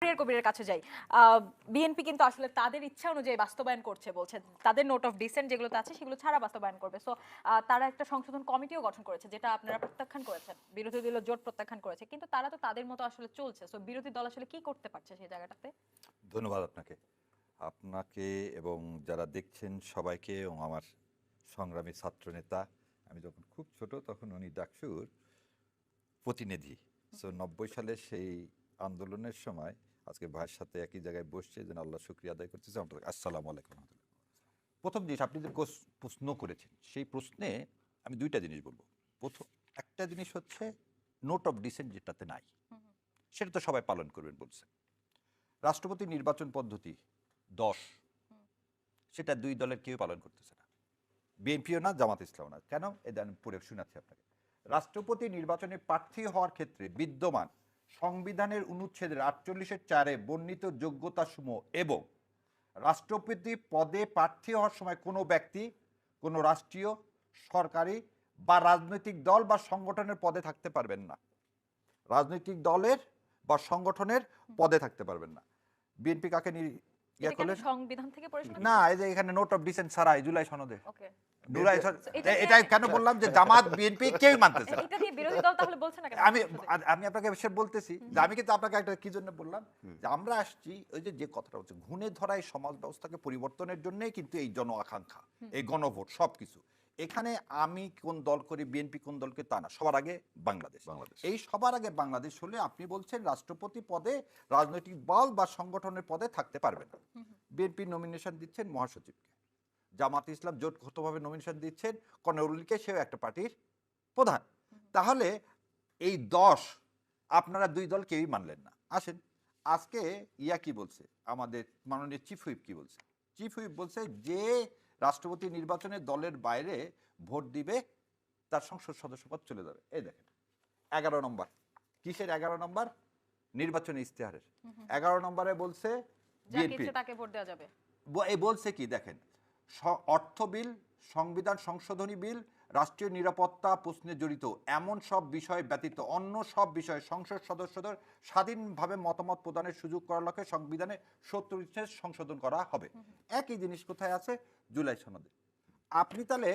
শাহরিয়ার কবিরের কাছে যাই। বিএনপি কিন্তু আসলে তাদের ইচ্ছা অনুযায়ী বাস্তবায়ন করছে বলছে, তাদের নোট অফ ডিসেন্ট যেগুলোতে আছে সেগুলো ছাড়া বাস্তবায়ন করবে। সো তারা একটা সংশোধন কমিটিও গঠন করেছে, যেটা আপনারা প্রত্যাখ্যান করেছেন, বিরোধী দল জোট প্রত্যাখ্যান করেছে, কিন্তু তারা তো তাদের মতো আসলে চলছে। সো বিরোধী দল আসলে কি করতে পারছে সেই জায়গাটাতে? ধন্যবাদ আপনাকে আপনাকে এবং যারা দেখছেন সবাইকে, এবং আমার সংগ্রামী ছাত্রনেতা। আমি যখন খুব ছোট তখন উনি ডাকসুর প্রতিনিধি। সো 90 সালে সেই আন্দোলনের সময় আজকে ভাইয়ের সাথে একই জায়গায় বসছে, যেন আল্লাহ শুকরিয়া আদায় করতেছে। আসসালামু আলাইকুম রহমতুল্লাহ। প্রথম জিনিস, আপনি যে প্রশ্ন করেছেন সেই প্রশ্নে আমি দুইটা জিনিস বলবো। প্রথম একটা জিনিস হচ্ছে নোট অফ ডিসেন্ট যেটাতে নাই, সেটা তো সবাই পালন করবেন বলছে। রাষ্ট্রপতি নির্বাচন পদ্ধতি 10, সেটা দুই দলের কেউ পালন করতেছে না, বিএনপিও না, জামাত ইসলামও না। কেন? এটা আমি পড়ে শোনাচ্ছি আপনাকে। রাষ্ট্রপতি নির্বাচনে প্রার্থী হওয়ার ক্ষেত্রে বিদ্যমান সংবিধানের অনুচ্ছেদের 48-4 বর্ণিত যোগ্যতাসমূহ এবং রাষ্ট্রপতি পদে প্রার্থী হওয়ার সময় কোনো ব্যক্তি কোনো রাষ্ট্রীয়, সরকারি বা রাজনৈতিক দল বা সংগঠনের পদে থাকতে পারবেন না। রাজনৈতিক দলের বা সংগঠনের পদে থাকতে পারবেন না। বিএনপি কাকে এটা কি সংবিধান থেকে পড়ে শোনাচ্ছেন? না, এই যে এখানে নোট অফ ডিসেন্ট ছাড়াই জুলাই সনদে। ওকে, এটাই কেন বললাম যে জামাত বিএনপি কেউ মানতেছে না। এটা দিয়ে বিরোধী দল তাহলে বলছে না কেন? আমি আমি আপনাকে সে বলতেছি যে আমি কিন্তু আপনাকে একটা কি জন্য বললাম, যে আমরা আসছি ওই যে কথাটা হচ্ছে ঘুণে ধরা এই সমাজ ব্যবস্থাকে পরিবর্তনের জন্যই কিন্তু এই জন আকাঙ্ক্ষা, এই গণভোট, সবকিছু। এখানে আমি কোন দল করি, বিএনপি কোন দলকে, তা না, সবার আগে বাংলাদেশ। এই সবার আগে বাংলাদেশ হলে আপনি বলছেন রাষ্ট্রপতি পদে রাজনৈতিক দল বা সংগঠনের পদে থাকতে পারবে না। বিএনপি নমিনেশন দিচ্ছেন মহাসচিবকে, জামাত ইসলাম জোটগতভাবে নমিনেশন দিচ্ছেন কর্নেলকে, সেও একটা পার্টির প্রধান। তাহলে এই 10 আপনারা দুই দল কেউই মানলেন না। আসেন আজকে কি বলছে, আমাদের মাননীয় চিফ হুইপ কি বলছে? চিফ হুইপ বলছে যে রাষ্ট্রপতি নির্বাচনে দলের বাইরে ভোট দিবে তার সংসদ সদস্যপদ চলে যাবে। এই দেখেন 11 নম্বর, কিসের 11 নম্বর? নির্বাচনী ইশতেহারের 11 নম্বরে বলছে বিএনপি তাকে ভোট দেওয়া যাবে। এই বলছে কি দেখেন, অর্থ বিল, সংবিধান সংশোধনী বিল, রাষ্ট্রীয় নিরাপত্তা প্রশ্নে জড়িত এমন সব বিষয় ব্যতীত অন্য সব বিষয়ে সংসদ সদস্যদের স্বাধীনভাবে মতামত প্রদানের সুযোগ করার লক্ষ্যে সংবিধানে 70 সংশোধন করা হবে। একই জিনিস কোথায় আছে? জুলাই সনদে। আপনি তাহলে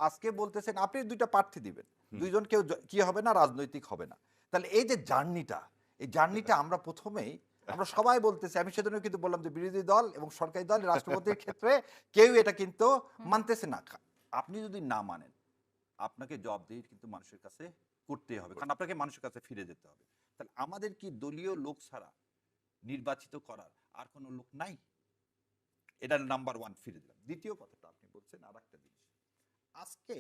আজকে বলতেছেন আপনি দুইটা প্রার্থী দিবেন, দুইজন কেউ কি হবে না, রাজনৈতিক হবে না। তাহলে এই যে জার্নিটা, এই জার্নিটা আমরা প্রথমেই আমরা সবাই বলতেছি, আমি সেজন্য কিন্তু বললাম যে বিরোধী দল এবং সরকারি দল রাষ্ট্রপতির ক্ষেত্রে কেউ এটা কিন্তু মানতেছে না। আপনি যদি না মানেন আপনাকে জবাবদিহি কিন্তু মানুষের কাছে করতেই হবে, কারণ আপনাকে মানুষের কাছে ফিরে যেতে হবে। তাহলে আমাদের কি দলীয় লোক ছাড়া নির্বাচিত করার আর কোনো লোক নাই? এটা নাম্বার 1 ফিরে দিলাম। দ্বিতীয় কথাটা আপনি বলছেন আর একটা জিনিস, আজকে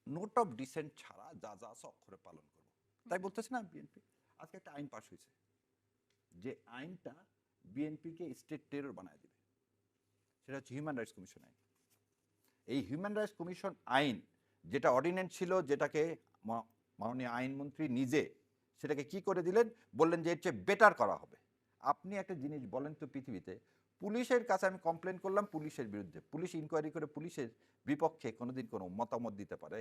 নোট অফ ডিসেন্ট ছাড়া যা যা আছে অক্ষরে পালন করবো, তাই বলতেছে না বিএনপি। আজকে একটা আইন পাশ হয়েছে, যে আইনটা বিএনপিকে স্টেট টেরর বানায় দিবে, সেটা হচ্ছে হিউম্যান রাইটস কমিশন আইন। এই হিউম্যান রাইটস কমিশন আইন যেটা অর্ডিন্যান্স ছিল, যেটাকে মাননীয় আইনমন্ত্রী নিজে সেটাকে কি করে দিলেন, বললেন যে এর চেয়ে বেটার করা হবে। আপনি একটা জিনিস বলেন তো, পৃথিবীতে পুলিশের কাছে আমি কমপ্লেন করলাম পুলিশের বিরুদ্ধে, পুলিশ ইনকোয়ারি করে পুলিশের বিপক্ষে কোনোদিন কোনো মতামত দিতে পারে?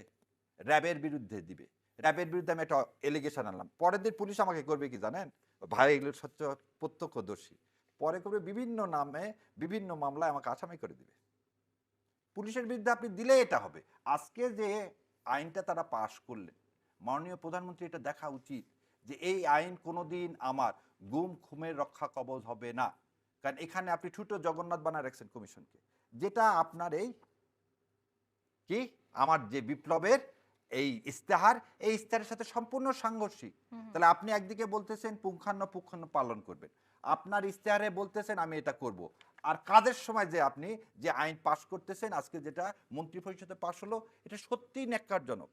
র্যাবের বিরুদ্ধে দিবে, র্যাবের বিরুদ্ধে আমি একটা এলিগেশন আনলাম, পরের দিন পুলিশ আমাকে করবে কি জানেন? ভাই এগুলোর সত্য প্রত্যক্ষদর্শী, পরে করবে বিভিন্ন নামে বিভিন্ন মামলায় আমাকে আসামি করে দিবে। পুলিশের বিরুদ্ধে আপনি দিলে এটা হবে। আজকে যে আইনটা তারা পাশ করলেন, মাননীয় প্রধানমন্ত্রী এটা দেখা উচিত যে এই আইন কোনোদিন আমার গুম খুমের রক্ষা কবচ হবে না। কারণ এখানে আপনি ছোট জগন্নাথ বানায় রাখছেন কমিশনকে, যেটা আপনার এই কি আমার যে বিপ্লবের এই ইস্তেহার, এই ইস্তেহারের সাথে সম্পূর্ণ সাংঘর্ষিক। তাহলে আপনি একদিকে বলতেছেন পুঙ্খানুপুঙ্খানু পালন করবেন, আপনার ইস্তেহারে বলতেছেন আমি এটা করব, আর কাজের সময় যে আপনি যে আইন পাশ করতেছেন, আজকে যেটা মন্ত্রী পরিষদে পাশ হলো, এটা সত্যিই ন্যাক্কারজনক।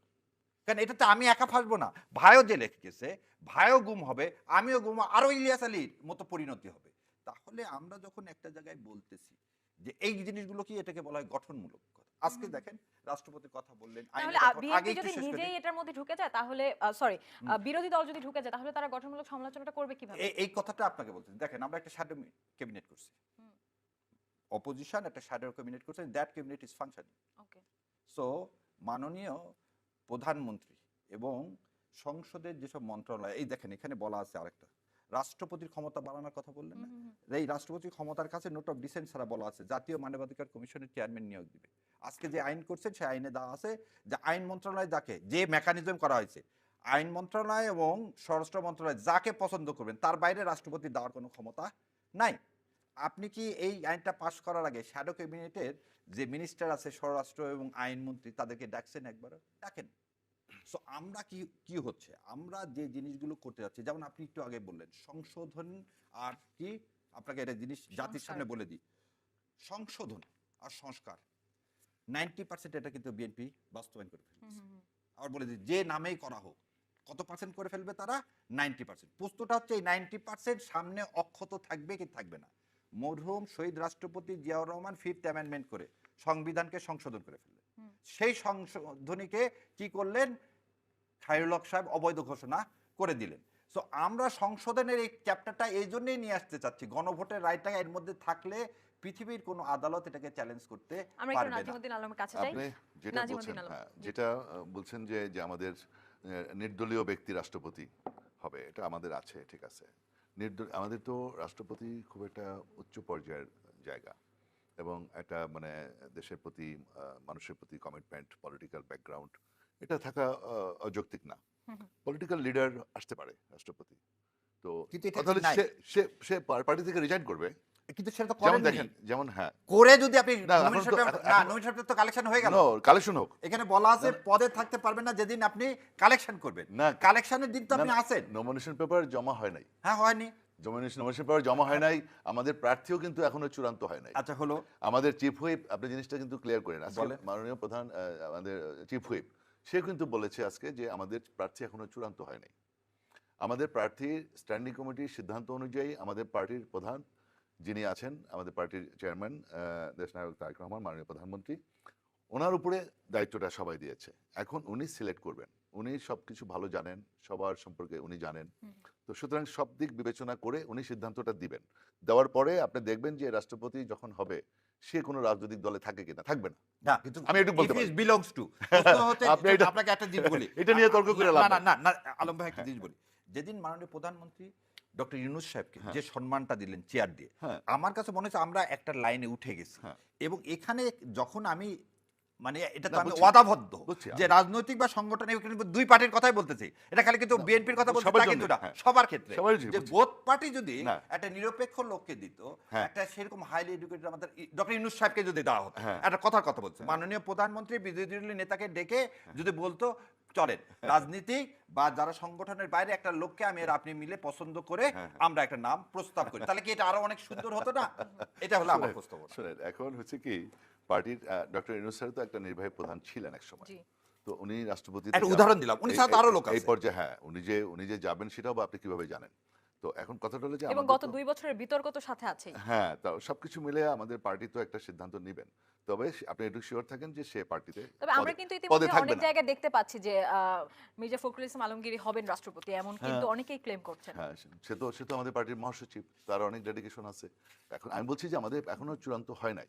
কারণ এটাতে আমি একা ফাঁসবো না, ভাইও যে লেখে গেছে, ভাইও গুম হবে, আমিও গুম, আরো ইলিয়াস আলীর মতো পরিণতি হবে। তাহলে আমরা যখন একটা জায়গায় বলতেছি যে এই জিনিসগুলো কি, এটাকে বলা হয় গঠনমূলক কথা। আজকে দেখেন রাষ্ট্রপতি কথা বললেন, তাহলে বিএনপি যদি নিজেই এটার মধ্যে ঢুকে যায়, তাহলে সরি, বিরোধী দল যদি ঢুকে যায়, তাহলে তারা গঠনমূলক সমালোচনাটা করবে কিভাবে? এই কথাটা আপনাকে বলতেছি। দেখেন আমরা একটা শ্যাডো ক্যাবিনেট করছি, অপোজিশন একটা শ্যাডো ক্যাবিনেট করছে, that cabinet is functioning. Okay, so মাননীয় প্রধানমন্ত্রী এবং সংসদের যেসব মন্ত্রণালয়, এই দেখেন এখানে বলা আছে আরেকটা, রাষ্ট্রপতির ক্ষমতা বাড়ানোর কথা বললেন না? এই রাষ্ট্রপতির ক্ষমতার কাছে নোট অফ ডিসেন্ট ছাড়া বলা আছে জাতীয় মানবাধিকার কমিশনের চেয়ারম্যান নিয়োগ দিবে। আজকে যে আইন করছেন সেই আইনে দেওয়া আছে যে আইন মন্ত্রণালয় যাকে যে মেকানিজম করা হয়েছে আইন মন্ত্রণালয় এবং স্বরাষ্ট্র মন্ত্রণালয় যাকে পছন্দ করবেন তার বাইরে রাষ্ট্রপতি দেওয়ার কোনো ক্ষমতা নাই। আপনি কি এই আইনটা পাশ করার আগে শ্যাডো ক্যাবিনেটের যে মিনিস্টার আছে স্বরাষ্ট্র এবং আইনমন্ত্রী তাদেরকে ডাকছেন একবার? ডাকেন। সো আমরা কি কি হচ্ছে আমরা যে জিনিসগুলো করতে যাচ্ছি যেমন আপনি একটু আগে বললেন সংশোধন আর কি আপনাকে একটা জিনিস জাতির সামনে বলে দিই সংশোধন আর সংস্কার 90% এটা কিন্তু বিএনপি বাস্তবায়ন করে ফেলছে। আবার বলে দিই যে নামেই করা হোক কত পার্সেন্ট করে ফেলবে তারা 90%। প্রশ্নটা হচ্ছে এই 90% সামনে অক্ষত থাকবে কি থাকবে না। মরহুম শহীদ রাষ্ট্রপতি জিয়াউর রহমান 5th অ্যামেন্ডমেন্ট করে সংবিধানকে সংশোধন করে ফেললেন। সেই সংশোধনীকে কি করলেন খায়রুল হক সাহেব অবৈধ ঘোষণা করে দিলেন। সো আমরা সংশোধনের এই চ্যাপ্টারটা এই জন্যই নিয়ে আসতে চাচ্ছি গণভোটের রায়টা এর মধ্যে থাকলে পৃথিবীর কোনো আদালত এটাকে চ্যালেঞ্জ করতে আমরা একটু পারবে না। নাজিমুদ্দিন আলমের কাছে যাই। আপনি যেটা নাজিমুদ্দিন বলছেন, আলম। হ্যাঁ, যেটা বলছেন যে যে আমাদের নির্দলীয় ব্যক্তি রাষ্ট্রপতি হবে, এটা আমাদের আছে, ঠিক আছে। আমাদের তো রাষ্ট্রপতি খুব একটা উচ্চ পর্যায়ের জায়গা এবং একটা মানে দেশের প্রতি মানুষের প্রতি কমিটমেন্ট, পলিটিক্যাল ব্যাকগ্রাউন্ড, এটা থাকা অযৌক্তিক না। পলিটিক্যাল লিডার আসতে পারে রাষ্ট্রপতি, তো কিন্তু এটা কথা হলো নাই। সে সে সে পার্টি থেকে রিজাইন করবে। কিন্তু সেটা তো যেমন করেন দেখেন, যেমন হ্যাঁ করে যদি আপনি না, এখন নমিনেশন তো- পেপার না এখন- নমিনেশন পেপার তো কালেকশন হয়ে গেল। কালেকশন হোক। এখানে বলা আছে পদে থাকতে পারবেন না যেদিন আপনি কালেকশন করবেন। না, কালেকশনের দিন তো আপনি আছেন। নমিনেশন পেপার জমা হয় নাই। হ্যাঁ হয়নি। নমিনেশন পেপার জমা হয় নাই, আমাদের প্রার্থীও কিন্তু এখনো চূড়ান্ত হয় নাই। আচ্ছা হলো আমাদের চিফ হুইপ, আপনি জিনিসটা কিন্তু ক্লিয়ার করেন, আজকে বলেন। মাননীয় প্রধান আমাদের চিফ হুইপ সে কিন্তু বলেছে আজকে যে আমাদের প্রার্থী এখনো চূড়ান্ত হয় নাই। আমাদের প্রার্থীর স্ট্যান্ডিং কমিটির সিদ্ধান্ত অনুযায়ী আমাদের পার্টির প্রধান যিনি আছেন, আমাদের পার্টির চেয়ারম্যান দেশনায়ক তারেক রহমান, মাননীয় প্রধানমন্ত্রী, ওনার উপরে দায়িত্বটা সবাই দিয়েছে। এখন উনি সিলেক্ট করবেন, উনি সবকিছু ভালো জানেন, সবার সম্পর্কে উনি জানেন। তো সুতরাং সব দিক বিবেচনা করে উনি সিদ্ধান্তটা দিবেন। দেওয়ার পরে আপনি দেখবেন যে রাষ্ট্রপতি যখন হবে সে কোনো রাজনৈতিক দলে থাকে কিনা, থাকবে না। না কিন্তু আমি একটু বলতে পারি। বিলংস টু আপনি এটা- আপনাকে একটা জিনিস বলি এটা নিয়ে তর্ক করে লাভ না না নাই। না না আলম ভাই একটা জিনিস বলি যেদিন মাননীয় প্রধানমন্ত্রী ডক্টর ইউনূস সাহেবকে যে সম্মানটা দিলেন চেয়ার দিয়ে হ্যাঁ। আমার কাছে মনে হচ্ছে আমরা একটা লাইনে উঠে গেছি হ্যাঁ। এবং এখানে যখন আমি মানে এটা তো না, আমি বুঝছি। ওয়াদাবদ্ধ বুঝছি আমি। যে রাজনৈতিক বা সংগঠনের কিন্তু দুই পার্টির কথাই বলতেছি এটা খালি কিন্তু বিএনপির কথা বলছি সবার তা জন্য, কিন্তু না হ্যাঁ। সবার ক্ষেত্রে সবারই যে বুঝছি। বোথ পার্টি যদি না। একটা নিরপেক্ষ লোককে দিত হ্যাঁ। একটা সেরকম হাইলি এডুকেটেড আমাদের ডক্টর ইউনূস সাহেবকে যদি দেওয়া হতো হ্যাঁ। একটা কথার কথা বলছে মাননীয় প্রধানমন্ত্রী বিরোধী দলীয় নেতাকে ডেকে যদি বলতো চলেন রাজনীতি বা যারা সংগঠনের বাইরে একটা লোককে আমি আর আপনি মিলে পছন্দ করে আমরা একটা নাম প্রস্তাব করি তাহলে কি এটা আরো অনেক সুন্দর হতো না? এটা হলো আমার প্রস্তাব। শোনেন, এখন হচ্ছে কি পার্টির ডক্টর ইউনূস স্যার তো একটা নির্বাহী প্রধান ছিলেন এক সময়। জি। তো উনি রাষ্ট্রপতি একটা উদাহরণ দিলাম, উনি ছাড়া তো আরো লোক এই আছে। পর্যায়ে, হ্যাঁ, উনি যে যাবেন সেটাও বা আপনি কিভাবে জানেন? তো এখন কথাটা হলো যে এবং আমাদের গত তো- 2 বছরের বিতর্ক তো সাথে আছেই। হ্যাঁ, তা সবকিছু মিলে আমাদের পার্টি তো একটা সিদ্ধান্ত নেবেন। তবে আপনি একটু শিওর থাকেন যে সে পার্টিতে তবে আমরা পদে- কিন্তু পদে ইতিমধ্যে থাকবে অনেক না। জায়গায় দেখতে পাচ্ছি যে মির্জা ফখরুল ইসলাম আলমগীর হবেন রাষ্ট্রপতি এমন কিন্তু অনেকেই ক্লেম করছেন। হ্যাঁ, সে তো আমাদের পার্টির মহাসচিব, তার অনেক ডেডিকেশন আছে। এখন আমি বলছি যে আমাদের এখনো চূড়ান্ত হয় নাই,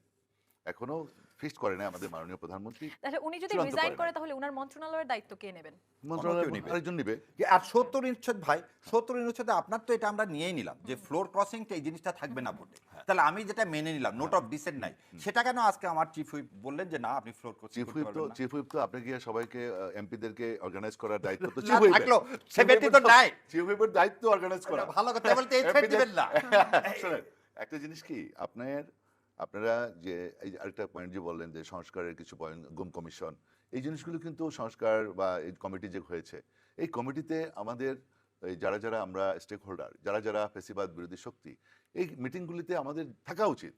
এখনো ফিক্সড করে নাই আমাদের মাননীয় প্রধানমন্ত্রী। তাহলে উনি যদি চূড়ান্ত রিজাইন করে করে নাই। তাহলে উনার মন্ত্রণালয়ের দায়িত্ব কে নেবেন? মন্ত্রণালয় নিবে। আরেকজন নিবে। আর 70 অনুচ্ছেদ ভাই 70 অনুচ্ছেদে আপনার তো এটা আমরা নিয়েই নিলাম যে ফ্লোর ক্রসিংটা এই জিনিসটা থাকবে না ভোটে। তাহলে আমি যেটা মেনে নিলাম নোট অফ ডিসেন্ট নাই সেটা কেন আজকে আমার চিফ হুইপ বললেন যে না আপনি ফ্লোর ক্রসিং চিফ করতে হুইপ তো পারবেন না? চিফ হুইপ তো আপনি গিয়ে সবাইকে এমপিদেরকে অর্গানাইজ করার দায়িত্ব তো না, চিফ হুইপের। থাকলো, 70 তো নাই। চিফ হুইপের দায়িত্ব অর্গানাইজ করা। এটা ভালো কথা বলতে এই ছেড়ে দিবেন না। শোনেন, একটা জিনিস কি আপনারা যে এই যে আরেকটা পয়েন্ট যে বললেন যে সংস্কারের কিছু পয়েন্ট, গুম কমিশন, এই জিনিসগুলো কিন্তু সংস্কার বা এই কমিটি যে হয়েছে, এই কমিটিতে আমাদের এই যারা আমরা স্টেক হোল্ডার, যারা ফেসিবাদ বিরোধী শক্তি, এই মিটিংগুলিতে আমাদের থাকা উচিত।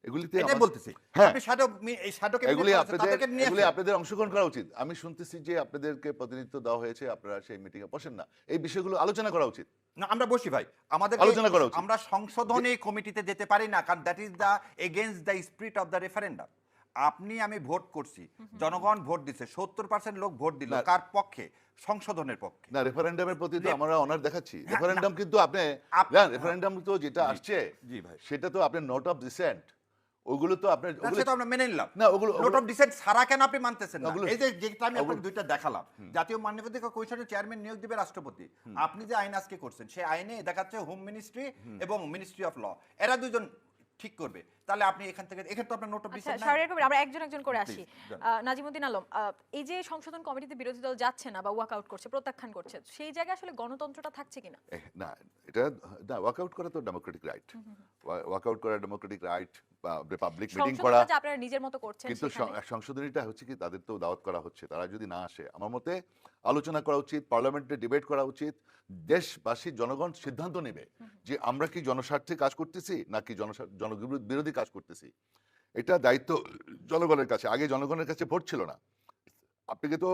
এগুলিতে এটাই আমার- বলতেছি হ্যাঁ, আপনি এই শ্যাডোকে এগুলি আপনাদের অংশগ্রহণ করা উচিত। আমি শুনতেছি যে আপনাদেরকে প্রতিনিধিত্ব দেওয়া হয়েছে, আপনারা সেই মিটিং এ বসেন না, এই বিষয়গুলো আলোচনা করা উচিত। না আমরা বসি ভাই আমাদের আলোচনা করা উচিত। আমরা সংশোধনী কমিটিতে যেতে পারি না কারণ that is the against the spirit of the referendum. আপনি আমি ভোট করছি, জনগণ ভোট দিছে, 70% লোক ভোট দিল না। কার পক্ষে? সংশোধনের পক্ষে। না, রেফারেন্ডামের প্রতি তো আমরা অনার দেখাচ্ছি। হ্যাঁ, রেফারেন্ডাম কিন্তু আপনি আপ- জানেন, রেফারেন্ডাম তো যেটা আসছে জি ভাই। সেটা তো আপনি নোট অফ ডিসেন্ট, ওগুলো তো আপনার না, ওগুলো সেটা আমরা মেনে নিলাম। না ওগুলো নোট অফ ডিসেন্ট ছাড়া কেন আপনি মানতেছেন না? ওগুলো- এই যে যেটা আমি আপনাকে ওগুলো- দুইটা দেখালাম, জাতীয় মানবাধিকার কমিশনের চেয়ারম্যান নিয়োগ দিবে রাষ্ট্রপতি। আপনি যে আইন আজকে করছেন, সেই আইনে দেখাচ্ছে হোম মিনিস্ট্রি এবং মিনিস্ট্রি অফ ল, এরা দুজন ঠিক করবে। তাহলে আপনি এখান তো আপনার নোট অফ আচ্ছা ডিসেন্ট নাই। শাহরিয়ার কবির, আমরা একজন একজন করে আসি। Please, যান। নাজিমুদ্দিন আলম, এই যে সংশোধন কমিটিতে বিরোধী দল যাচ্ছে না বা ওয়াক আউট করছে, প্রত্যাখ্যান করছে, সেই জায়গায় আসলে গণতন্ত্রটা থাকছে কিনা? না এটা না ওয়ার্কআউট করা তো ডেমোক্রেটিক রাইট, ওয়ার্কআউট করা ডেমোক্রেটিক রাইট বা পাবলিক মিটিং করা, সংশোধনটা যে আপনারা নিজের মতো করছেন কিন্তু সেখানে সংশোধনীটা হচ্ছে কি তাদের তো দাওয়াত করা হচ্ছে, তারা যদি না আসে আমার মতে আলোচনা করা উচিত, পার্লামেন্টে ডিবেট করা উচিত, দেশবাসী জনগণ সিদ্ধান্ত নেবে যে আমরা কি জনস্বার্থে কাজ করতেছি নাকি জনবিরোধী কাজ করতেছি। এটা দায়িত্ব জনগণের কাছে। আগে জনগণের কাছে ভোট ছিল না, আপনাকে তো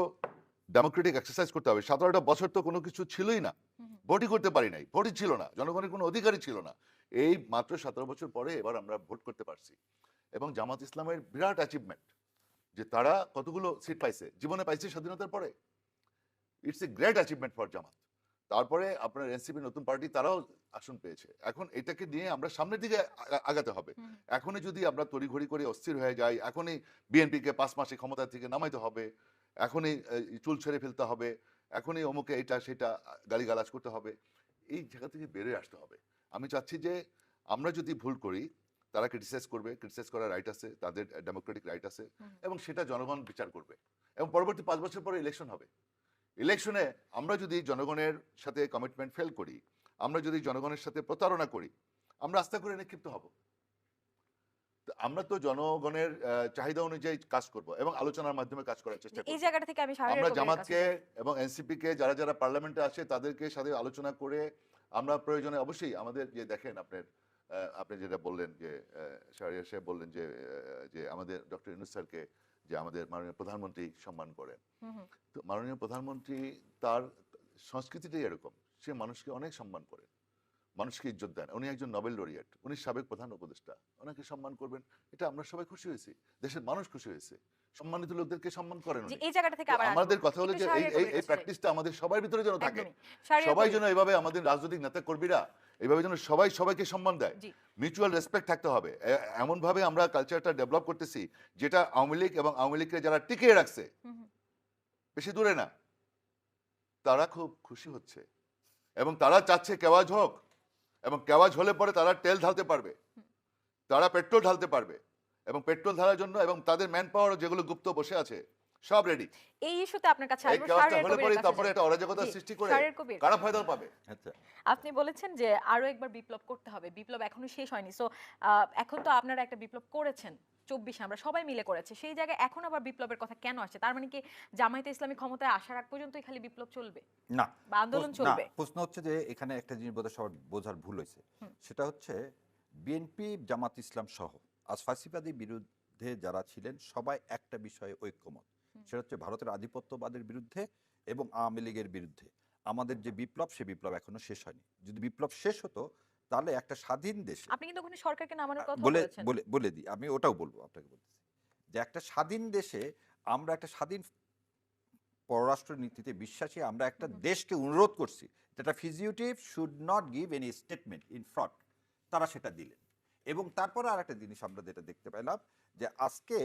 ডেমোক্রেটিক এক্সারসাইজ করতে হবে। 17টা বছর তো কোনো কিছু ছিলই না, ভোটই করতে পারি নাই, ভোটই ছিল না, জনগণের কোনো অধিকারই ছিল না। এই মাত্র 17 বছর পরে এবার আমরা ভোট করতে পারছি। এবং জামাত ইসলামের বিরাট অ্যাচিভমেন্ট যে তারা কতগুলো সিট পাইছে, জীবনে পাইছে স্বাধীনতার পরে। It's a great achievement for Jamaat. তারপরে আপনার এনসিপি নতুন পার্টি, তারাও আসন পেয়েছে। এখন এটাকে নিয়ে আমরা সামনের দিকে আগাতে হবে। এখনই যদি আমরা তড়িঘড়ি করে অস্থির হয়ে যাই, এখনই বিএনপিকে 5 মাসে ক্ষমতা থেকে নামাইতে হবে, এখনই চুল ছেড়ে ফেলতে হবে, এখনই অমুকে এটা সেটা গালিগালাজ করতে হবে, এই জায়গা থেকে বেরিয়ে আসতে হবে। আমি চাচ্ছি যে আমরা যদি ভুল করি, তারা ক্রিটিসাইজ করবে, ক্রিটিসাইজ করার রাইট আছে, তাদের ডেমোক্রেটিক রাইট আছে, এবং সেটা জনগণ বিচার করবে। এবং পরবর্তী 5 বছর পরে ইলেকশন হবে। ইলেকশনে আমরা যদি জনগণের সাথে কমিটমেন্ট ফেল করি, আমরা যদি জনগণের সাথে প্রতারণা করি, আমরা আস্থা করে নিক্ষিপ্ত হব। তো আমরা তো জনগণের চাহিদা অনুযায়ী কাজ করব এবং আলোচনার মাধ্যমে কাজ করার চেষ্টা করব। এই জায়গাটা থেকে আমি শাহরিয়ার আমরা কবিরের জামাতকে কাছে এবং এনসিপি কে যারা যারা পার্লামেন্টে আসে তাদেরকে সাথে আলোচনা করে আমরা প্রয়োজনে অবশ্যই আমাদের যে দেখেন আপনার আপনি যেটা বললেন যে শাহরিয়ার সাহেব বললেন যে যে আমাদের ডক্টর ইউনূস স্যারকে যে আমাদের মাননীয় প্রধানমন্ত্রী সম্মান করেন। তো মাননীয় প্রধানমন্ত্রী তার সংস্কৃতিটাই এরকম, সে মানুষকে অনেক সম্মান করেন, মানুষকে ইজ্জত দেন। উনি একজন নোবেল লরিয়েট, উনি সাবেক প্রধান উপদেষ্টা, ওনাকে সম্মান করবেন, এটা আমরা সবাই খুশি হয়েছি, দেশের মানুষ খুশি হয়েছে, সম্মানিত লোকদেরকে সম্মান করেন যে উনি। এই জায়গাটা থেকে তো আবার আমাদের আসবো। কথা হলো একটু যে শাহরিয়ার এই কবিরের এই কাছে যাই। প্র্যাকটিসটা আমাদের সবার ভিতরে যেন থাকে, একদমই। শাহরিয়ার সবাই কবির, যেন এভাবে আমাদের রাজনৈতিক নেতা কর্মীরা এভাবে যেন সবাই সবাইকে সম্মান দেয়, জি। মিউচুয়াল রেসপেক্ট থাকতে হবে। এমন ভাবে আমরা কালচারটা ডেভেলপ করতেছি যেটা আওয়ামী লীগ এবং আওয়ামী লীগকে যারা টিকিয়ে রাখছে, বেশি দূরে না, তারা খুব খুশি হচ্ছে এবং তারা চাচ্ছে কেওয়াজ হোক, এবং কেওয়াজ হলে পরে তারা তেল ঢালতে পারবে, তারা পেট্রোল ঢালতে পারবে, এবং পেট্রোল ঢালার জন্য এবং তাদের ম্যান পাওয়ার যেগুলো গুপ্ত বসে আছে সব রেডি। এই ইস্যুতে আপনার কাছে এই আসবো। কেওয়াজটা শাহরিয়ার হলে কবিরের পরে কাছে তারপরে যাই। একটা অরাজকতা জি, সৃষ্টি করে শাহরিয়ার কবির, কারা ফায়দা পাবে। আচ্ছা, আপনি বলেছেন যে আরো একবার বিপ্লব করতে হবে, বিপ্লব এখনো শেষ হয়নি। সো এখন তো আপনারা একটা বিপ্লব করেছেন 24-এ, আমরা সবাই মিলে করেছি, সেই জায়গায় এখন আবার বিপ্লবের কথা কেন আসছে? তার মানে কি জামায়াতে ইসলামী ক্ষমতায় আসার আগ পর্যন্তই খালি বিপ্লব চলবে না, বা আন্দোলন না, চলবে? প্রশ্ন হচ্ছে যে এখানে একটা জিনিস বোধহয় সবার বোঝার ভুল হয়েছে। সেটা হচ্ছে বিএনপি, জামাত ইসলাম সহ আজ ফাঁসিবাদী বিরুদ্ধে যারা ছিলেন সবাই একটা বিষয়ে ঐক্যমত, সেটা হচ্ছে ভারতের আধিপত্যবাদের বিরুদ্ধে এবং আওয়ামী লীগের বিরুদ্ধে। আমাদের যে বিপ্লব, সে বিপ্লব এখনো শেষ হয়নি। যদি বিপ্লব শেষ হতো তাহলে একটা স্বাধীন দেশে আপনি কিন্তু ওখানে সরকারকে নামানোর কথা বলে বলেছেন। বলে বলে দিই, আমি ওটাও বলবো, আপনাকে বলতেছি যে একটা স্বাধীন দেশে আমরা একটা স্বাধীন পররাষ্ট্র নীতিতে বিশ্বাসী, আমরা একটা দেশকে অনুরোধ করছি যেটা fugitive should not give any statement in fraud, তারা সেটা দিলেন। এবং তারপরে আর একটা জিনিস আমরা যেটা দেখতে পেলাম যে আজকে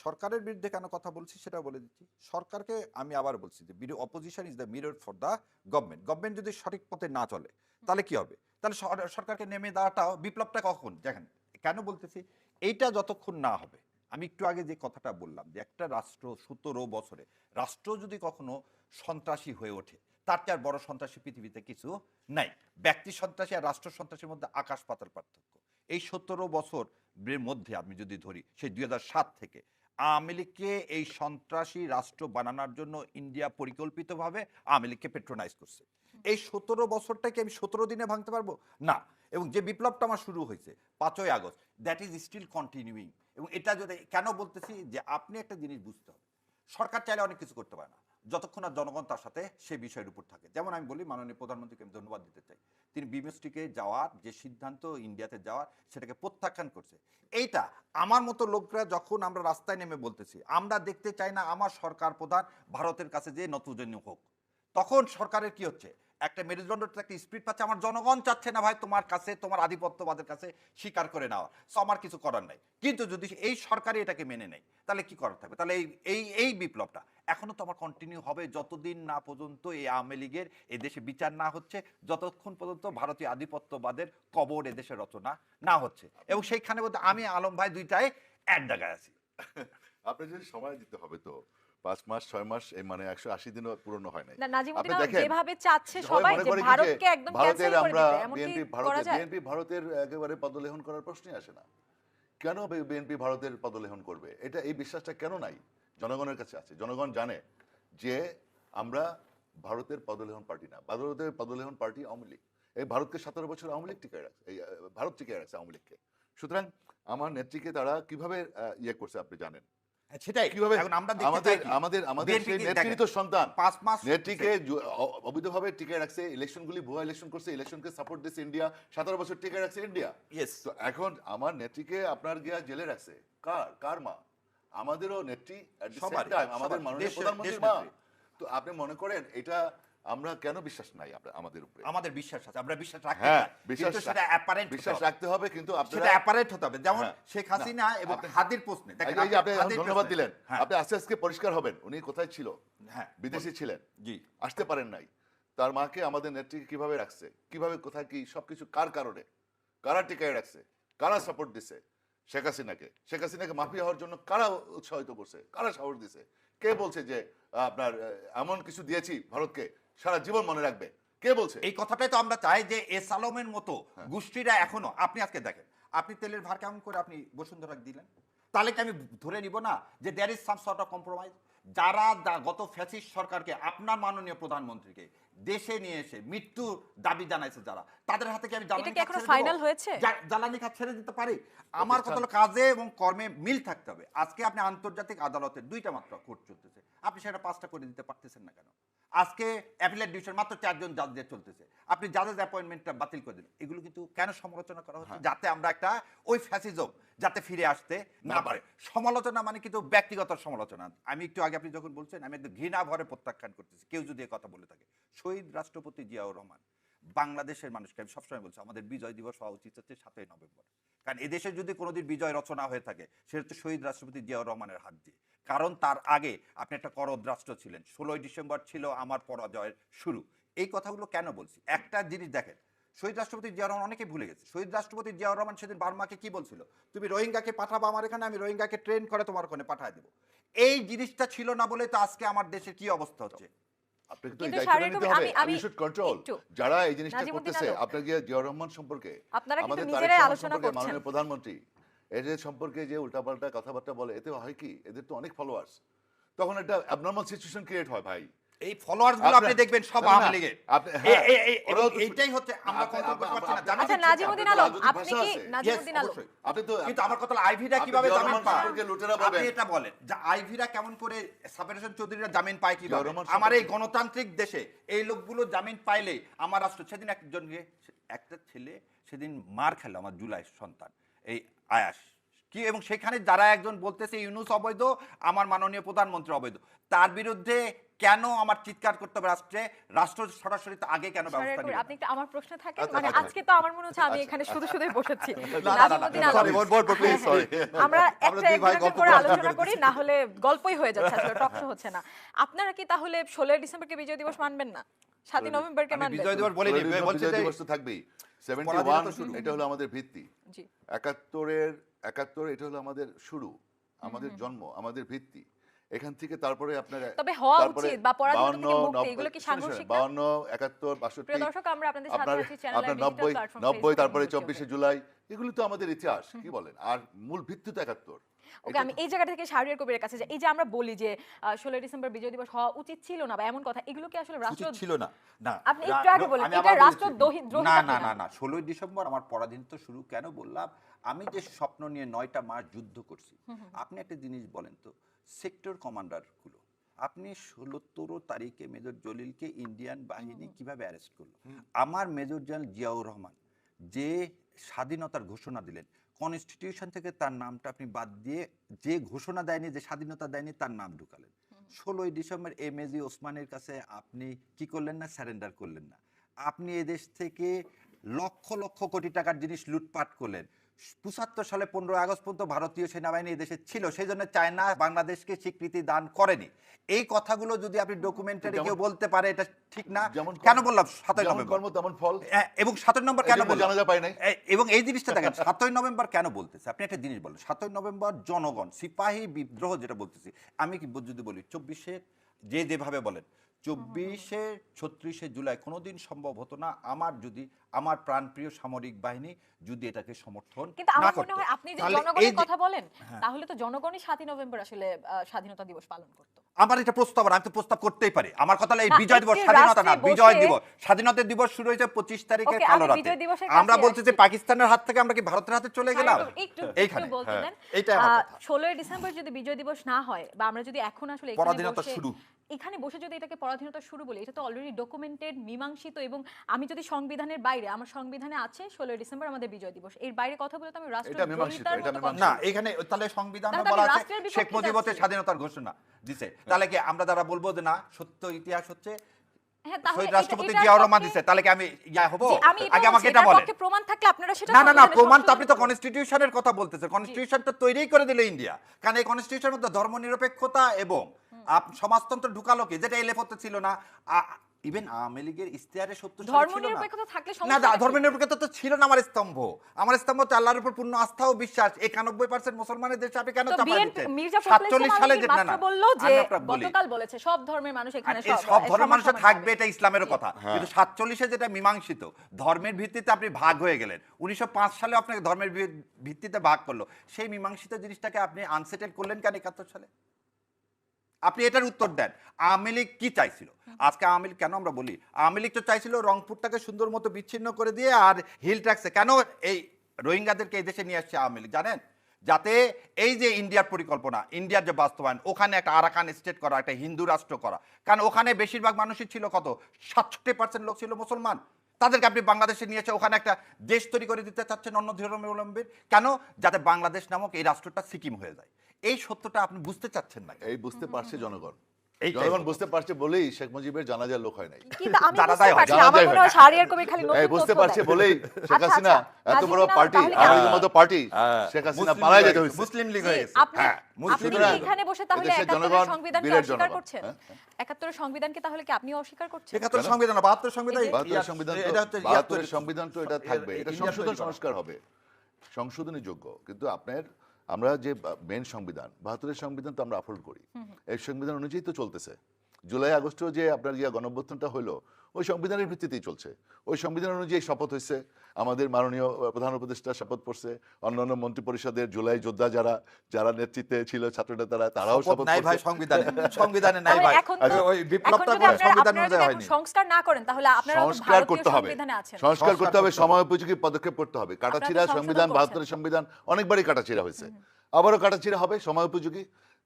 সরকারের বিরুদ্ধে কেন কথা বলছি সেটা বলে দিচ্ছি। সরকারকে আমি আবার বলছি যে opposition is the mirror for the government. Government যদি সঠিক পথে না চলে তাহলে কি হবে? তাহলে সরকারকে নেমে দেওয়াটাও বিপ্লবটা কখন দেখেন, কেন বলতেছি এইটা যতক্ষণ না হবে। আমি একটু আগে যে কথাটা বললাম যে একটা রাষ্ট্র 17 বছরে রাষ্ট্র যদি কখনো সন্ত্রাসী হয়ে ওঠে, তার চেয়ে আর বড় সন্ত্রাসী পৃথিবীতে কিছু নাই। ব্যক্তি সন্ত্রাসী আর রাষ্ট্র সন্ত্রাসীর মধ্যে আকাশ পাতাল পার্থক্য। এই 17 বছরের মধ্যে আমি যদি ধরি সেই 2007 থেকে আওয়ামী লীগকে এই সন্ত্রাসী রাষ্ট্র বানানোর জন্য ইন্ডিয়া পরিকল্পিতভাবে আওয়ামী লীগকে পেট্রোনাইজ করছে। এই 17 বছরটাকে আমি 17 দিনে ভাঙতে পারবো না। এবং যে বিপ্লবটা আমার শুরু হয়েছে 5ই August, that is still continuing. এবং এটা যদি কেন বলতেছি যে আপনি একটা জিনিস বুঝতে হবে, সরকার চাইলে অনেক কিছু করতে পারে না যতক্ষণ আর জনগণ তার সাথে সেই বিষয়ের উপর থাকে। যেমন আমি বলি, মাননীয় প্রধানমন্ত্রীকে আমি ধন্যবাদ দিতে চাই, তিনি বিমস্টিকে যাওয়ার যে সিদ্ধান্ত, ইন্ডিয়াতে যাওয়ার, সেটাকে প্রত্যাখ্যান করছে। এইটা আমার মতো লোকরা যখন আমরা রাস্তায় নেমে বলতেছি আমরা দেখতে চাই না আমার সরকার প্রধান ভারতের কাছে যে নতজানু হোক, তখন সরকারের কি হচ্ছে, একটা মেরুদণ্ড একটা স্পিড পাচ্ছে, আমার জনগণ চাচ্ছে না ভাই তোমার কাছে, তোমার আধিপত্যবাদের কাছে স্বীকার করে নেওয়া, সো আমার কিছু করার নাই। কিন্তু যদি এই সরকারই এটাকে মেনে নেয় তাহলে কি করার থাকবে? তাহলে এই বিপ্লবটা এখনো তো আমার কন্টিনিউ হবে যতদিন না পর্যন্ত এই আওয়ামী লীগের এদেশে বিচার না হচ্ছে, যতক্ষণ পর্যন্ত ভারতীয় আধিপত্যবাদের কবর এদেশে রচনা না হচ্ছে। এবং সেইখানে বলতে আমি আলম ভাই দুইটাই এক জায়গায় আছি। আপনি যদি সময় দিতে হবে তো 5 মাস 6 মাস, এই মানে 180 দিনও পূর্ণ হয় নাই। না, নাজিমুদ্দিন আপনি আলম দেখেন, যেভাবে চাচ্ছে সবাই সবাই মনে যে করে কি ভারতকে যে একদম ভারতের ক্যান্সেল করে আমরা দিবে, এমন কি করা যায়? বিএনপি ভারতের একেবারে পদলেহন করার প্রশ্নই আসে না। কেন বিএনপি ভারতের পদলেহন করবে? এই বিশ্বাসটা কেন নাই? জনগণের কাছে আছে। জনগণ জানে যে আমরা ভারতের পদলেহন পার্টি না, ভারতের পদলেহন পার্টি আওয়ামী লীগ। এই ভারতকে 17 বছর আওয়ামী লীগ টিকায় রাখছে, ভারত টিকায় রাখছে আওয়ামী লীগকে। সুতরাং আমার নেত্রীকে তারা কিভাবে ইয়ে করছে আপনি জানেন। সেটাই কিভাবে এখন আমরা দেখতে আমাদের চাই কি? আমাদের আমাদের BNP সেই কে নেত্রী দেখেন, তো সন্তান 5 মাস নেত্রীকে অবৈধভাবে টিকে রাখছে, ইলেকশনগুলি ভুয়া ইলেকশন করছে, ইলেকশনকে সাপোর্ট দিচ্ছে ইন্ডিয়া, 17 বছর টিকে রাখছে ইন্ডিয়া। ইয়েস, তো এখন আমার নেত্রীকে আপনার গিয়া জেলে রাখছে কার মা? আমাদেরও নেত্রী, at the same সবারই, time আমাদের সবার, মাননীয় দেশের প্রধানমন্ত্রীর মা। নেত্রী। তো আপনি মনে করেন এটা আমরা কেন বিশ্বাস নাই আমাদের উপরে? আমাদের বিশ্বাস আছে, আমরা বিশ্বাস রাখতে হ্যাঁ, চাই, বিশ্বাস কিন্তু সেটা অ্যাপারেন্ট বিশ্বাস রাখতে হবে, কিন্তু সেটা আপনারা অ্যাপারেন্ট হতে হবে। যেমন হ্যাঁ, শেখ না, হাসিনা এবং আপনি- হাদির প্রশ্নে এই যে আপনি এখন হাদির ধন্যবাদ প্রশ্নে- দিলেন, হ্যাঁ, আপনি আস্তে আস্তে পরিষ্কার হবেন উনি কোথায় ছিল, হ্যাঁ, বিদেশে ছিলেন, জি, আসতে পারেন নাই। তার মাকে আমাদের নেত্রীকে কিভাবে রাখছে, কিভাবে কোথায় কি সবকিছু কার কারণে, কারা টিকায় রাখছে, কারা সাপোর্ট দিছে শেখ হাসিনাকে মাফিয়া হওয়ার জন্য কারা উৎসাহিত করছে, কারা সাহস দিছে, কে বলছে যে আপনার এমন কিছু দিয়েছি ভারতকে সারা জীবন মনে রাখবে, কে বলছে? এই কথাটাই তো আমরা চাই যে এস আলমের মতো গোষ্ঠীরা এখনো, আপনি আজকে দেখেন আপনি তেলের ভার কেমন করে আপনি বসুন্ধরা দিলেন, তাহলে কি আমি ধরে নিব না যে there is some sort of compromise? যারা গত ফ্যাসিস্ট সরকারকে, আপনার মাননীয় প্রধানমন্ত্রীকে দেশে নিয়ে এসে মৃত্যু দাবি জানাইছে যারা, তাদের হাতে কি আমি এটা জ্বালানি কি খাত এখনো ছেড়ে দিব? ফাইনাল হয়েছে? জ্বালানি খাত ছেড়ে দিতে পারি? আমার কথা হলো কাজে এবং কর্মে মিল থাকতে হবে। আজকে আপনি আন্তর্জাতিক আদালতের 2টা মাত্র কোর্ট চলতেছে, আপনি সেটা 5টা করে দিতে পারতেছেন না কেন? আজকে অ্যাপিলেট ডিভিশন মাত্র 4 জন জাজ দিয়ে চলতেছে, আপনি জাজেস অ্যাপয়েন্টমেন্টটা বাতিল করে দিন। এগুলো কিন্তু কেন সমালোচনা করা হচ্ছে? যাতে আমরা একটা ওই ফ্যাসিজম যাতে ফিরে আসতে না পারে। সমালোচনা মানে কিন্তু ব্যক্তিগত সমালোচনা। আমি একটু আগে আপনি যখন বলছেন, আমি একদম ঘৃণা ভরে প্রত্যাখ্যান করতেছি কেউ যদি এই কথা বলে থাকে। শহীদ রাষ্ট্রপতি জিয়াউর রহমান বাংলাদেশের মানুষকে, আমি সবসময় বলছি, আমাদের বিজয় দিবস হওয়া উচিত হচ্ছে 7ই নভেম্বর। কারণ এদেশে যদি কোনোদিন বিজয় রচনা হয়ে থাকে সেটা হচ্ছে শহীদ রাষ্ট্রপতি জিয়াউর রহমানের হাত দিয়ে। কারণ তার আগে আপনি একটা করদ রাষ্ট্র ছিলেন, 16ই ডিসেম্বর ছিল আমার পরাজয়ের শুরু। এই কথাগুলো কেন বলছি? একটা জিনিস দেখেন, শহীদ রাষ্ট্রপতি জিয়াউর রহমান অনেকে ভুলে গেছে। শহীদ রাষ্ট্রপতি জিয়াউর রহমান সেদিন বার্মাকে কি বলছিল? তুমি রোহিঙ্গাকে পাঠাবো আমার এখানে, আমি রোহিঙ্গাকে ট্রেন করে তোমার ওখানে পাঠিয়ে দেবো। এই জিনিসটা ছিল না বলে তো আজকে আমার দেশের কি অবস্থা হচ্ছে। আপনাকে তো কিন্তু এই দায়িত্বটা শারীরিক নিতে আমি- হবে, আমি ইউ শুড কন্ট্রোল। একটু, যারা এই জিনিসটা নাজিমুদ্দিন করতেছে, আলম, আপনার গিয়ে জিয়াউর রহমান সম্পর্কে, আপনারা কিন্তু আমাদের তারেক নিজেরাই রহমান আলোচনা সম্পর্কে, করছেন। মাননীয় প্রধানমন্ত্রী, এদের সম্পর্কে যে উল্টাপাল্টা কথাবার্তা বলে, এতে হয় কি এদের তো অনেক ফলোয়ার্স, তখন একটা অ্যাবনর্মাল সিচুয়েশন ক্রিয়েট হয় ভাই। এই ফলোয়ার্স গুলো আপনি দেখবেন সব আওয়ামী লীগের। এইটাই হচ্ছে আমরা কন্ট্রোল করতে পারছি না। আচ্ছা নাজিমুদ্দিন আলম, আপনি কি নাজিমুদ্দিন আলম, আপনি তো কিন্তু আমার কথা হলো আইভিরা আপনি কিভাবে জিয়াউর জামিন রহমান পায়? সম্পর্কে লুটেরা আপনি বলবেন। এটা বলেন যে আইভিরা কেমন করে, সাবের চৌধুরীরা জামিন পায় কিভাবে? জিয়াউর রহমান আমার এই সম্পর্কে- গণতান্ত্রিক দেশে এই লোকগুলো জামিন পাইলে আমার রাষ্ট্র, সেদিন একটা ছেলে সেদিন মার খেলো, আমার জুলাই সন্তান এই আয়াস কি, এবং সেখানে যারা একজন বলতেছে ইউনুস অবৈধ, আমার মাননীয় প্রধানমন্ত্রী অবৈধ, তার বিরুদ্ধে কেন আমার চিৎকার করতে হবে? রাষ্ট্র সরাসরি তো আগে কেন ব্যবস্থা সরকার, নেবে? আপনি একটু আমার প্রশ্নে থাকেন। আচ্ছা, মানে আচ্ছা। আজকে তো আমার মনে হচ্ছে আমি এখানে শুধু শুধুই বসেছি। না, Nazimuddin Alam, sorry, please, sorry. আমরা আমরা একটা দুই ভাই একজন গল্প করে করে আলোচনা আলোচনা করি, করতেছি। না হলে গল্পই হয়ে যাচ্ছে, আসলে টক শো হচ্ছে না। আপনারা কি তাহলে 16 ডিসেম্বরকে বিজয় দিবস মানবেন না, 7ই নভেম্বরকে আমি মানবেন? বিজয় দিবস বলিনি, বিজয় বলছি যে দিবস তো থাকবেই। পরাধীনতা 71 শুরু। এটা হলো আমাদের ভিত্তি। জি, 71 এটা হলো আমাদের শুরু, আমাদের জন্ম, আমাদের ভিত্তি। এখান থেকে তারপরে আপনার তবে হওয়া তারপরে উচিত বা পরাধীনতা থেকে 52, মুক্তি, এগুলো কি 90, সাংঘর্ষিক না? 52, 71, 62, প্রিয় দর্শক, আমরা আপনাদের সাথে আপনার আছি চ্যানেলের আপনার ডিজিটাল 90, প্ল্যাটফর্ম 90 তারপরে 24শে জুলাই, এগুলো তো আমাদের ইতিহাস, কি বলেন? আর মূল ভিত্তি তো 71। ওকে, আমি এই জায়গা থেকে শাহরিয়ার কবিরের কাছে যাই। এই যে আমরা বলি যে 16 ডিসেম্বর বিজয় দিবস হওয়া উচিত ছিল না বা এমন কথা, এগুলো কি আসলে রাষ্ট্র উচিত ছিল না? না, আপনি একটু আগে বললেন, আমি এটা আবার বলছি। রাষ্ট্রদ্রোহী না কিনা? না না না 16ই ডিসেম্বর আমার পরাধীনতা শুরু কেন বললাম? আমি যে স্বপ্ন নিয়ে 9টা মাস যুদ্ধ করছি, আপনি একটা জিনিস বলেন তো, সেক্টর কমান্ডার গুলো, আপনি 16 তারিখে মেজর জলিলকে ইন্ডিয়ান বাহিনী কিভাবে অ্যারেস্ট করলো? আমার মেজর জেনারেল জিয়াউর রহমান যে স্বাধীনতার ঘোষণা দিলেন, কনস্টিটিউশন থেকে তার নামটা আপনি বাদ দিয়ে, যে ঘোষণা দেয়নি, যে স্বাধীনতা দেয়নি, তার নাম ঢুকালেন। 16ই ডিসেম্বর এম এ জি ওসমানের কাছে আপনি কি করলেন না? স্যারেন্ডার করলেন না। আপনি এদেশ থেকে লক্ষ লক্ষ কোটি টাকার জিনিস লুটপাট করলেন। ৭৫ সালে 15 আগস্ট পর্যন্ত ভারতীয় সেনাবাহিনী এদেশে ছিল, সেই জন্য চায়না বাংলাদেশকে স্বীকৃতি দান করেনি। এই কথাগুলো যদি আপনি ডকুমেন্টারি কেউ বলতে পারে এটা ঠিক না। যেমন কেন বললাম 7 যেমন নভেম্বর? কর্ম তেমন ফল। এবং 7 নভেম্বর কেন বললাম? জানাজা পাই নাই। এবং এই জিনিসটা দেখেন 7 নভেম্বর কেন বলতেছে, আপনি একটা জিনিস বলেন 7 নভেম্বর জনগণ সিপাহী বিদ্রোহ যেটা বলতেছি, আমি কি যদি বলি 24-এ যেভাবে বলেন 24-এ 36-এ জুলাই কোনোদিন সম্ভব হতো না আমার প্রাণপ্রিয় সামরিক বাহিনী যদি এটাকে সমর্থন কিন্তু না আমার করতো। মনে হয় আপনি যে তাহলে এই জনগণের যে- কথা বলেন, তাহলে তো জনগণই 7 নভেম্বর আসলে স্বাধীনতা দিবস পালন করতো। আমার এটা প্রস্তাব, আমি তো প্রস্তাব করতেই পারি। আমার কথা হলো এই না, বিজয় দিবস, একটি স্বাধীনতা না, রাষ্ট্রে বিজয় বসে- দিবস। স্বাধীনতা দিবস শুরু হয়েছে 25 তারিখে ওকে, কালো আমি রাতে। বিজয় দিবসের আমরা কাছে বলছি যে আসছি। পাকিস্তানের হাত থেকে আমরা কি ভারতের হাতে চলে গেলাম একটু এইখানে। বলতে দেন। এইটাই আমার কথা। 16 ডিসেম্বর যদি বিজয় দিবস না হয়, বা আমরা যদি এখন আসলে পরাধীনতা শুরু। এখানে বসে যদি এটাকে পরাধীনতা শুরু বলি, এটা তো অলরেডি ডকুমেন্টেড, মীমাংসিত। এবং আমি যদি সংবিধানের বাইরে, আমার সংবিধানে আছে 16 ডিসেম্বর আমাদের বিজয় দিবস, এর বাইরে কথা বলে তো আমি এটা মীমাংসিত, রাষ্ট্রদ্রোহিতার এটা মতো মীমাংসিত। কথা না, এখানে তাহলে সংবিধানে তাহলে তো বলা আমি আছে রাষ্ট্রের বিপক্ষে শেখ মুজিবতে যাচ্ছি। স্বাধীনতার ঘোষণা দিছে। তাহলে কি আমরা যারা বলবো যে না সত্য ইতিহাস হচ্ছে হ্যাঁ, তাহলে শহীদ এটা- রাষ্ট্রপতি এটার জিয়াউর রহমান পক্ষে- দিছে, তাহলে কি আমি হব? জি, আমি আগে এটা আমাকে বলছি, এটা এটার বলেন। পক্ষে প্রমাণ থাকলে আপনারা সেটা না না না, সংবিধানে প্রমাণ তো আপনি তো সংশোধন করুন। কনস্টিটিউশনের কথা বলতেছেন। কনস্টিটিউশন তো তৈরি করে দিল ইন্ডিয়া, কারণ এই কনস্টিটিউশনের মধ্যে ধর্মনিরপেক্ষতা এবং সমাজতন্ত্র ঢুকালো কি, যেটা এলএফতে ছিল না। ইভেন আওয়ামী লীগের ইশতেহারে 70 সালে ছিল না। ধর্মনিরপেক্ষতা থাকলে না, সমস্যাটা কি? ধর্মনিরপেক্ষতা তো ছিল না। আমার স্তম্ভ হচ্ছে আল্লাহর উপর পূর্ণ আস্থা ও বিশ্বাস। 91% মুসলমানের দেশে আপনি কেন তো চাপা বিএনপি দিচ্ছেন? মির্জা ফখরুল 47 ইসলাম সালে আলমগীর যেটা না মাত্র বলল যে আমি আপনাকে বলি। গতকাল বলেছে সব ধর্মের মানুষ এখানে এই সব ধর্মের মানুষ সমান থাকবে, পাবে। এটা ইসলামেরও কথা। কিন্তু 47-এ যেটা মীমাংসিত, ধর্মের ভিত্তিতে আপনি ভাগ হয়ে গেলেন। 1905 সালে আপনাকে ধর্মের ভিত্তিতে ভাগ করলো, সেই মীমাংসিত জিনিসটাকে আপনি আনসেটেল করলেন কেন 71 সালে? আপনি এটার উত্তর দেন। আওয়ামী লীগ কি চাইছিল? আজকে আওয়ামী লীগ কেন আমরা বলি, আওয়ামী লীগ তো চাইছিল রংপুরটাকে সুন্দর মতো বিচ্ছিন্ন করে দিয়ে আর হিল ট্যাক্সে কেন এই রোহিঙ্গাদেরকে এই দেশে নিয়ে আসছে আওয়ামী লীগ জানেন? যাতে এই যে ইন্ডিয়ার পরিকল্পনা, ইন্ডিয়ার যে বাস্তবায়ন, ওখানে একটা আরাকান স্টেট করা, একটা হিন্দু রাষ্ট্র করা। কারণ ওখানে বেশিরভাগ মানুষই ছিল কত, 67% লোক ছিল মুসলমান। তাদেরকে আপনি বাংলাদেশে নিয়েছে, ওখানে একটা দেশ তৈরি করে দিতে চাচ্ছেন অন্য ধর্মাবলম্বীর। কেন? যাতে বাংলাদেশ নামক এই রাষ্ট্রটা সিকিম হয়ে যায়। এই সত্যটা আপনি বুঝতে চাচ্ছেন না। এই বুঝতে পারছে জনগণ। এইটাই জনগণ হলো। বুঝতে পারছে বলেই শেখ মুজিবের জানাজার লোক হয় নাই। কিন্তু আমি যারা বুঝতে দায় হয়, পারছি না, যারা আমার দায় মনে হয়। হয় শাহরিয়ার কবির খালি এই নতুন বুঝতে তথ্য পারছে দেয়। বলেই শেখ আচ্ছা, হাসিনা আচ্ছা, এত বড় নাজিম পার্টি, তাহলে কি আওয়ামী আপনি- লীগের মতো পার্টি, শেখ হাসিনা মুসলিম পালায় লীগ যেতে হয়েছে, হয়েছে। মুসলিম লীগ জি, হয়েছে। আপনি হ্যাঁ, আপনি মুসলিম কি লীগ। এখানে বসে তাহলে এদেশের 71 জনগণ সংবিধানকে বীরের অস্বীকার জনগণ। করছেন? হ্যাঁ। 71 সংবিধানকে তাহলে কি আপনিও অস্বীকার করছেন? 71 সংবিধান না, 72 সংবিধান। এই যে- 72 সংবিধান তো- এটা হচ্ছে 72 সংবিধান তো এটা থাকবে, এটা ইন্ডিয়ান সংশোধন তৈরি করা। সংস্কার হবে, সংশোধনী যোগ্য। কিন্তু আমরা যে মেন সংবিধান 72-এর সংবিধান তো আমরা আপলোড করি, এই সংবিধান অনুযায়ী তো চলতেছে। জুলাই আগস্টেও যে আপনার গণঅভ্যুত্থানটা হলো ওই সংবিধানের ভিত্তিতেই চলছে। ওই সংবিধান অনুযায়ী শপথ হয়েছে, আমাদের মাননীয় প্রধান উপদেষ্টা শপথ করছে, অন্যান্য মন্ত্রী পরিষদের জুলাই যোদ্ধা যারা নেতৃত্বে ছিল ছাত্র নেতারা তারাও শপথ নাই ভাই করছে। সংবিধানে নাই তাহলে ভাই। এখন তো- ওই এখন বিপ্লবটা যদি করে আপনারা- সংবিধান আপনারা অনুযায়ী যদি হয়নি। এখন সংস্কার না করেন, তাহলে আপনারা তো সংস্কার ভারতীয় করতে হবে, সংবিধানে আছেন। সংস্কার করতে হবে, করতে হবে। সময় উপযোগী পদক্ষেপ করতে হবে। কাটাছিড়া সংশোধন সংবিধান, করছেন। 72-এর সংবিধান অনেকবারই কাটাছিড়া হয়েছে, আবারও কাটাছিড়া হবে, সময় উপযোগী।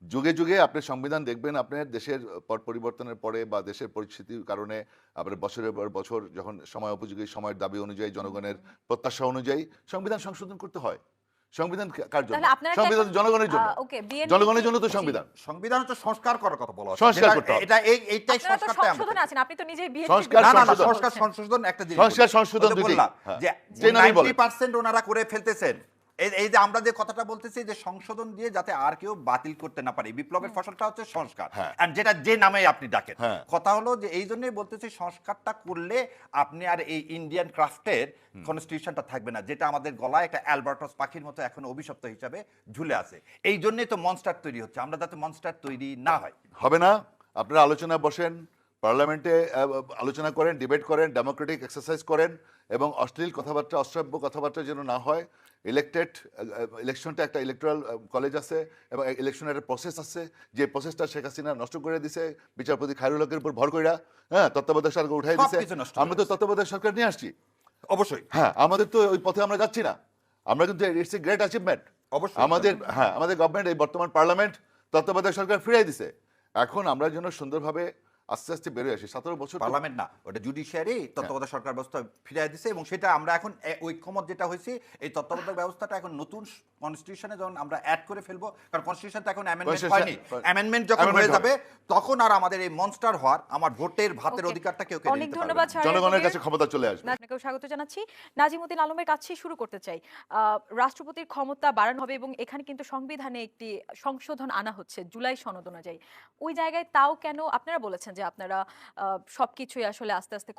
যুগে যুগে আপনি সংবিধান দেখবেন, আপনার দেশের পট পরিবর্তনের পরে বা দেশের পরিস্থিতির কারণে আপনার বছরের পর বছর যখন সময় উপযোগী, সময়ের দাবি অনুযায়ী, জনগণের প্রত্যাশা অনুযায়ী সংবিধান সংশোধন করতে হয়। সংবিধান কার জন্য? তাহলে আপনারা কি সংবিধান এখন- জনগণের জন্য। ওকে, বিএনপি জনগণের জন্য তো সংবিধান। সংবিধান হচ্ছে সংস্কার করার কথা বলা হচ্ছে। সংস্কার যেটা- করতে হবে। এইটাই আপনারা তো সংস্কারটা সংশোধনে আছেন, আপনি তো নিজেই বিএনপি সংস্কার না না না, সংশোধন। সংস্কার সংশোধন একটা জিনিস সংস্কার বলি। সংশোধন ওই যে দুইটাই। বললাম হ্যাঁ। যে যে নামই বলে। 90% ওনারা করে ফেলতেছেন। এই যে আমরা যে কথাটা বলতেছি যে সংশোধন দিয়ে যাতে আর কেউ বাতিল করতে না পারে, বিপ্লবের ফসলটা হচ্ছে সংস্কার। হ্যাঁ। আর যেটা যে নামে আপনি ডাকেন, হ্যাঁ। কথা হলো যে এই জন্যই বলতেছি সংস্কারটা করলে আপনি আর এই ইন্ডিয়ান ক্রাফটের কনস্টিটিউশনটা থাকবে না, যেটা আমাদের গলায় একটা অ্যালবার্টস পাখির মতো এখন অভিশপ্ত হিসাবে ঝুলে আছে। এই জন্যই তো মনস্টার তৈরি হচ্ছে, আমরা যাতে মনস্টার তৈরি না হয়। হবে না। আপনারা আলোচনা বসেন, পার্লামেন্টে আলোচনা করেন, ডিবেট করেন, ডেমোক্রেটিক এক্সারসাইজ করেন, এবং অশ্লীল কথাবার্তা, অশ্রাব্য কথাবার্তা যেন না হয়। ইলেকশনটা একটা ইলেকট্রাল কলেজ আছে এবং ইলেকশনের একটা প্রসেস আছে, যে প্রসেসটা শেখ হাসিনা নষ্ট করে দিছে বিচারপতি খায়রুল হকের উপর ভর কইরা। হ্যাঁ, তত্ত্বাবধায়ক সরকার উঠাই দিছে। সবকিছু নষ্ট করে আমরা তো তত্ত্বাবধায়ক সরকার নিয়ে আসছি। অবশ্যই হ্যাঁ, আমাদের তো ওই পথে আমরা যাচ্ছি না। আমরা কিন্তু ইটস এ গ্রেট অ্যাচিভমেন্ট। অবশ্যই। আমাদের গভর্নমেন্ট, এই বর্তমান পার্লামেন্ট তত্ত্বাবধায়ক সরকার ফিরাই দিছে। এখন আমরা যেন সুন্দরভাবে আস্তে আস্তে বেড়ে আসে 17 বছর তো- পার্লামেন্ট না, ওটা জুডিশিয়ারি তত্ত্বাবধায়ক সরকার ব্যবস্থা ফিরিয়ে দিছে, এবং সেটা আমরা এখন ঐক্যমত যেটা হয়েছে এই তত্ত্বাবধায়ক ব্যবস্থাটা এখন নতুন কনস্টিটিউশনে যখন আমরা অ্যাড করে ফেলবো, কারণ কনস্টিটিউশন তো এখন অ্যামেন্ডমেন্ট Constitution- হয়নি, অ্যামেন্ডমেন্ট যখন Amendment হয়ে যাবে তখন আর আমাদের এই মনস্টার হওয়ার, আমার ভোটের ভাতের Okay. অধিকারটা কেউ কেড়ে অনেক নিতে পারবে ধন্যবাদ না। শাহরিয়ার জনগণের কবির। কাছে ক্ষমতা চলে আসবে। আপনাকেও স্বাগত জানাচ্ছি। নাজিমউদ্দিন আলমের কাছে শুরু করতে চাই। রাষ্ট্রপতির ক্ষমতা বাড়ানো হবে এবং এখানে কিন্তু সংবিধানে একটি সংশোধন আনা হচ্ছে জুলাই সনদ অনুযায়ী। ওই জায়গায় তাও কেন আপনারা বলেছেন যে আপনারা সবকিছুই আসলে আস্তে আস্তে